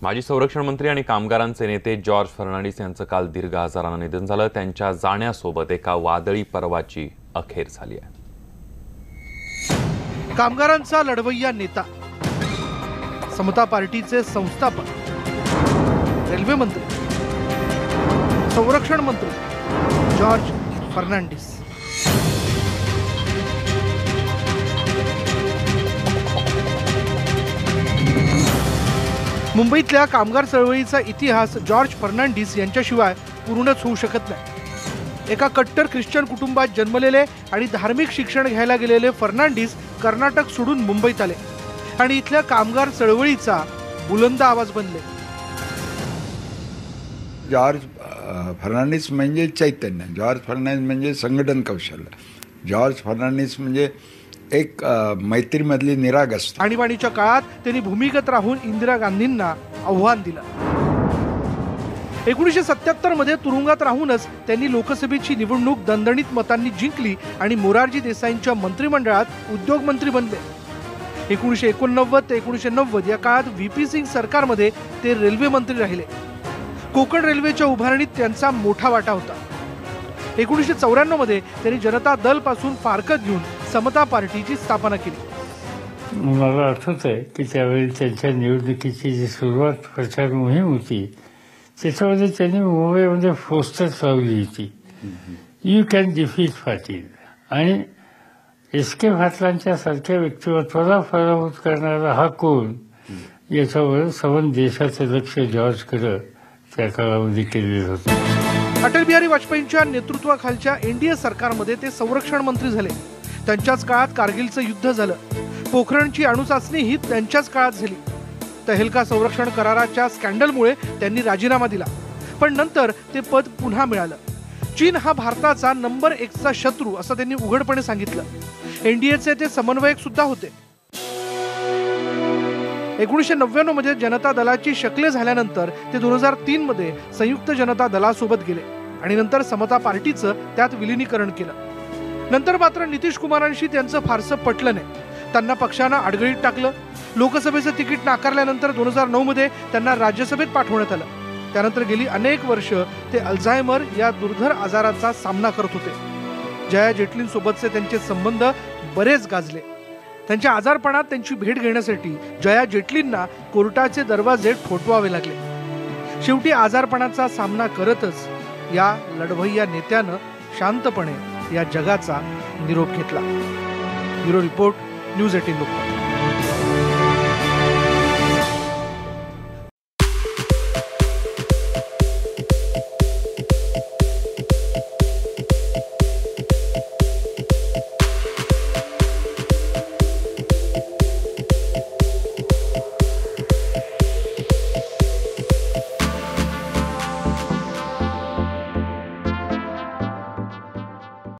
माजी संरक्षण मंत्री आणि कामगारांचे नेते जॉर्ज फर्नांडिस यांचं काल दीर्घ आजारानं निधन झालं। त्यांच्या जाण्यासोबत एका वादळी पर्वाची अखेर झाली आहे। कामगारांचा लढवय्या नेता, समता पार्टीचे संस्थापक, रेल्वे मंत्री, संरक्षण मंत्री जॉर्ज फर्नांडिस। मुंबईतल्या कामगार चळवळीचा इतिहास जॉर्ज फर्नांडिस यांच्याशिवाय पूर्णच होऊ शकत नाही। एका कट्टर ख्रिश्चन कुटुंबात जन्मलेले आणि धार्मिक शिक्षण घ्यायला गेलेले फर्नांडिस कर्नाटक सोडून मुंबईत आले आणि इथल्या कामगार चळवळीचा बुलंद आवाज बनले। जॉर्ज फर्नांडिस म्हणजे चैतन्य, जॉर्ज फर्नांडिस म्हणजे संघटन कौशल्य, जॉर्ज फर्नांडिस म्हणजे एक मैत्रीमधली निरागसता। आणीबाणीच्या काळात त्यांनी भूमिगत राहून इंदिरा गांधींना आव्हान दिलं। 1977 मध्ये तुरुंगात राहूनच त्यांनी लोकसभेची निवडणूक दणदणीत मतांनी जिंकली आणि मोरारजी देसाईंच्या मंत्रिमंडळात उद्योग मंत्री बनले। 1989 ते 1990 या काळात व्हीपी सिंग सरकारमध्ये ते रेल्वे मंत्री राहिले। कोकण रेल्वेच्या उभारणीत त्यांचा मोठा वाटा होता। 1994 मध्ये त्यांनी जनता दल पासून फारकत घेऊन समता पार्टीची स्थापना केली। मला आठवत आहे की त्यावेळी त्यांच्या निवडणुकीची जी सुरुवात प्रचार मोहीम होती त्याच्यामध्ये त्यांनी मुंबईमध्ये पोस्टर लावली होती, यू कॅन डिफीट पाटील, आणि एस के पाटलांच्या सारख्या व्यक्तिमत्वाला पराभूत करणारा हा कोण याच्यावर संपूर्ण देशाचं लक्ष जॉर्जकडे त्या काळामध्ये केलेलं होतं। अटल बिहारी वाजपेयींच्या नेतृत्वाखालच्या एनडीए सरकारमध्ये ते संरक्षण मंत्री झाले। त्यांच्याच काळात कारगिलचं युद्ध झालं। पोखरणची अणुचाचणी ही त्यांच्याच काळात झाली। तहेलका संरक्षण कराराच्या स्कॅन्डलमुळे त्यांनी राजीनामा दिला, पण नंतर ते पद पुन्हा मिळालं। चीन हा भारताचा नंबर 1चा शत्रू असं त्यांनी उघडपणे सांगितलं। एनडीएचे ते समन्वयक सुद्धा होते। 1999 मध्ये जनता दलाची शकले झाल्यानंतर ते 2003 मध्ये संयुक्त जनता दलासोबत गेले आणि नंतर समता पार्टीचं त्यात विलीनीकरण केलं। नंतर मात्र नितीश कुमारांशी त्यांचं फारसं पटलं नाही। त्यांना पक्षानं अडगळीत टाकलं। लोकसभेचं तिकीट नाकारल्यानंतर 2009 मध्ये त्यांना राज्यसभेत पाठवण्यात आलं। त्यानंतर गेली अनेक वर्ष ते अल्झायमर या दुर्धर आजाराचा सामना करत होते। जया जेटलींसोबतचे त्यांचे संबंध बरेच गाजले। त्यांच्या आजारपणात त्यांची भेट घेण्यासाठी जया जेटलींना कोर्टाचे दरवाजे ठोठवावे लागले। शेवटी आजारपणाचा सामना करतच या लढवय्या नेत्यानं शांतपणे या जगाचा निरोप घेतला। Bureau report, news 18 Lokmat.